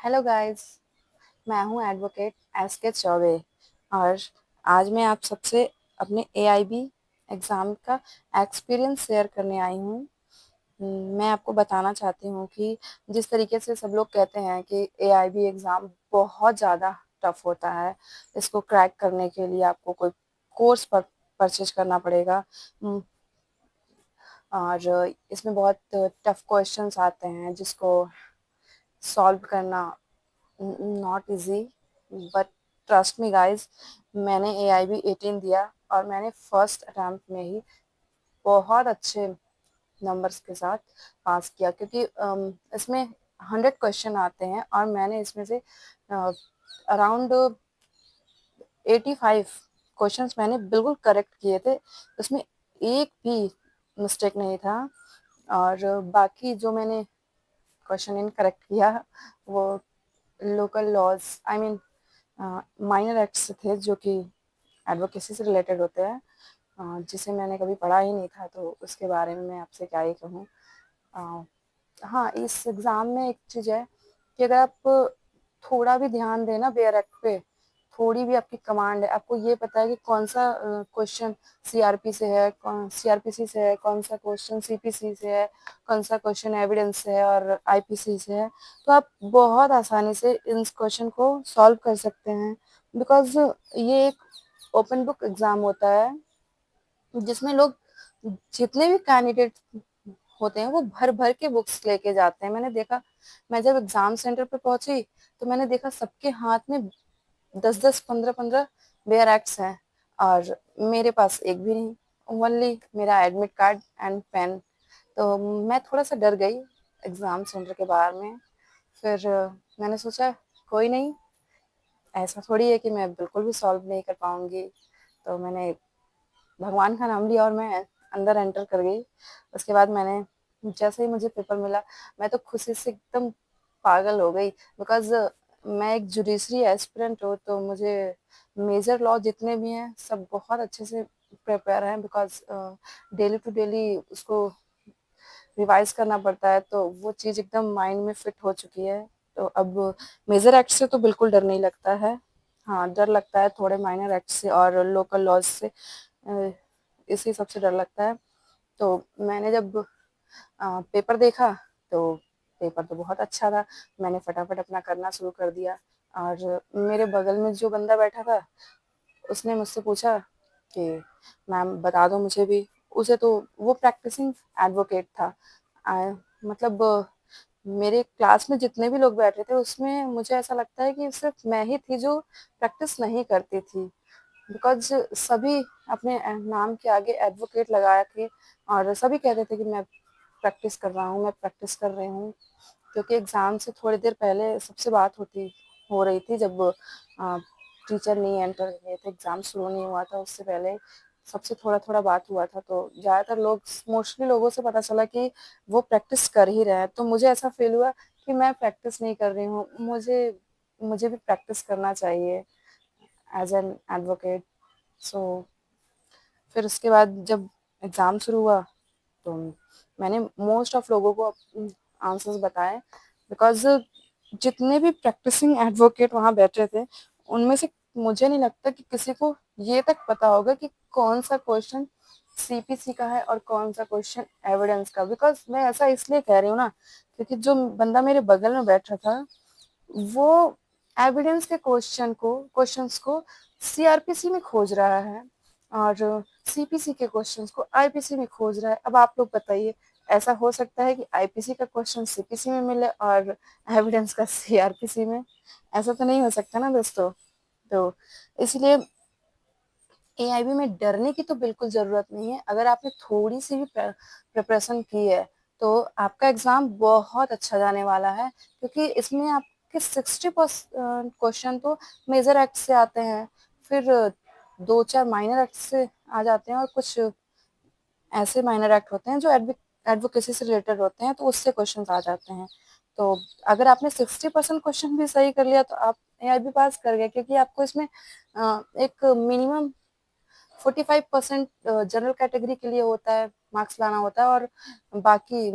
Hello guys. मैं हूं advocate S के चौबे और आज मैं आप सबसे अपने एआईबी एग्ज़ाम का एक्सपीरियंस शेयर करने आई हूं। मैं आपको बताना चाहती हूं कि जिस तरीके से सब लोग कहते हैं कि एआईबी एग्ज़ाम बहुत ज़्यादा टफ होता है, इसको क्रैक करने के लिए आपको कोई कोर्स पर परचेज करना पड़ेगा। और इसमें बहुत टफ क्वेश्चंस आते हैं जिसको सॉल्व करना not easy, but trust me guys, मैंने AIB 18 दिया और मैंने फर्स्ट अटेम्प्ट में ही बहुत अच्छे नंबर्स के साथ पास किया, क्योंकि इसमें 100 क्वेश्चन आते हैं और मैंने इसमें से अराउंड 85 क्वेश्चंस मैंने बिल्कुल करेक्ट किए थे। उसमें एक भी मिस्टेक नहीं था और बाकी जो मैंने क्वेश्चन इनकरेक्ट किया वो local laws, I mean minor acts थे जो कि एडवोकेसी से रिलेटेड होते हैं, जिसे मैंने कभी पढ़ा ही नहीं था, तो उसके बारे में मैं आपसे क्या ही कहूँ। हाँ, इस एग्ज़ाम में एक चीज़ है कि अगर आप थोड़ा भी ध्यान देना बेयर एक्ट पे, थोड़ी भी आपकी कमांड है, आपको ये पता है कि कौन सा क्वेश्चन सीआरपी से है, कौन सीआरपीसी से है, कौन सा क्वेश्चन सीपीसी से है, कौन सा क्वेश्चन एविडेंस से है और आईपीसी से है, तो आप बहुत आसानी से इन क्वेश्चन को सॉल्व कर सकते हैं। बिकॉज ये एक ओपन बुक एग्ज़ाम होता है जिसमें लोग, जितने भी कैंडिडेट होते हैं वो भर भर के बुक्स लेके जाते हैं। मैंने देखा, मैं जब एग्जाम सेंटर पे पहुंची तो मैंने देखा सबके हाथ में 10-10, 15-15 बेयर एक्ट्स हैं और मेरे पास एक भी नहीं, ओनली मेरा एडमिट कार्ड एंड पेन। तो मैं थोड़ा सा डर गई एग्जाम सेंटर के बाहर में। फिर मैंने सोचा कोई नहीं, ऐसा थोड़ी है कि मैं बिल्कुल भी सॉल्व नहीं कर पाऊंगी। तो मैंने भगवान का नाम लिया और मैं अंदर एंटर कर गई। उसके बाद मैंने, जैसे ही मुझे पेपर मिला, मैं तो खुशी से एकदम पागल हो गई। बिकॉज मैं एक जुडिशरी एस्पिरेंट हूँ, तो मुझे मेजर लॉ जितने भी हैं सब बहुत अच्छे से प्रिपेयर हैं। बिकॉज डेली टू डेली उसको रिवाइज करना पड़ता है, तो वो चीज़ एकदम माइंड में फिट हो चुकी है। तो अब मेजर एक्ट से तो बिल्कुल डर नहीं लगता है। हाँ, डर लगता है थोड़े माइनर एक्ट से और लोकल लॉज से, इसी सबसे डर लगता है। तो मैंने जब पेपर देखा तो पेपर तो बहुत अच्छा था। मैंने फटाफट अपना करना शुरू कर दिया और मेरे बगल में जो बंदा बैठा था उसने मुझसे पूछा कि मैम बता दो मुझे भी। उसे तो, वो प्रैक्टिसिंग एडवोकेट था। मतलब मेरे क्लास में जितने भी लोग बैठे थे उसमें मुझे ऐसा लगता है कि सिर्फ मैं ही थी जो प्रैक्टिस नहीं करती थी। बिकॉज सभी अपने नाम के आगे एडवोकेट लगा के और सभी कहते थे कि मैं प्रैक्टिस कर रहा हूँ, मैं प्रैक्टिस कर रही हूँ। क्योंकि एग्ज़ाम से थोड़ी देर पहले सबसे बात हो रही थी, जब टीचर नहीं एंटर किए थे, एग्ज़ाम शुरू नहीं हुआ था, उससे पहले सबसे थोड़ा थोड़ा बात हुआ था। तो ज़्यादातर लोग, मोस्टली लोगों से पता चला कि वो प्रैक्टिस कर ही रहे हैं। तो मुझे ऐसा फील हुआ कि मैं प्रैक्टिस नहीं कर रही हूँ, मुझे मुझे भी प्रैक्टिस करना चाहिए एज एन एडवोकेट। सो फिर उसके बाद जब एग्ज़ाम शुरू हुआ तो मैंने मोस्ट ऑफ लोगों को आंसर्स बताए। बिकॉज जितने भी प्रैक्टिसिंग एडवोकेट वहाँ बैठे थे उनमें से मुझे नहीं लगता कि किसी को ये तक पता होगा कि कौन सा क्वेश्चन सीपीसी का है और कौन सा क्वेश्चन एविडेंस का। बिकॉज मैं ऐसा इसलिए कह रही हूँ ना, क्योंकि जो बंदा मेरे बगल में बैठा था वो एविडेंस के क्वेश्चंस को सीआरपीसी में खोज रहा है और सीपीसी के क्वेश्चंस को आईपीसी में खोज रहा है। अब आप लोग बताइए, ऐसा हो सकता है कि आईपीसी का क्वेश्चन सीपीसी में मिले और एविडेंस का सीआरपीसी में? ऐसा तो नहीं हो सकता ना दोस्तों। तो इसलिए एआईबी में डरने की तो बिल्कुल ज़रूरत नहीं है। अगर आपने थोड़ी सी भी प्रिपरेशन की है तो आपका एग्ज़ाम बहुत अच्छा जाने वाला है, क्योंकि इसमें आपके 60% क्वेश्चन तो मेजर एक्ट से आते हैं, फिर 2-4 माइनर एक्ट से आ जाते हैं और कुछ ऐसे माइनर एक्ट होते हैं जो एडवोकेसी से रिलेटेड होते हैं, तो उससे क्वेश्चन आ जाते हैं। तो अगर आपने 60% क्वेश्चन भी सही कर लिया तो आप एआईबी पास कर गए, क्योंकि आपको इसमें एक मिनिमम 45% जनरल कैटेगरी के लिए होता है, मार्क्स लाना होता है और बाकी